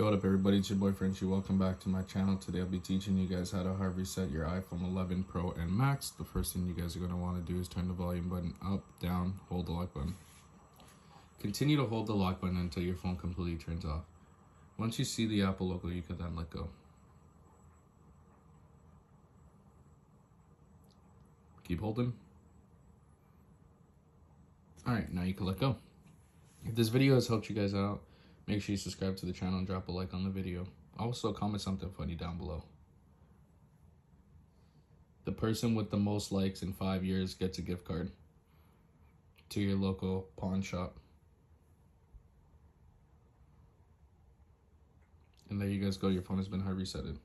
what up everybody, it's your boy Frenchiie. Welcome back to my channel. Today I'll be teaching you guys how to hard reset your iPhone 11 Pro and Max. The first thing you guys are going to want to do is turn the volume button up, down, hold the lock button. Continue to hold the lock button until your phone completely turns off. Once you see the Apple logo, you can then let go. Keep holding. Alright, now you can let go. If this video has helped you guys out, make sure you subscribe to the channel and drop a like on the video. Also, comment something funny down below. The person with the most likes in 5 years gets a gift card to your local pawn shop. And there you guys go, your phone has been hard resetted.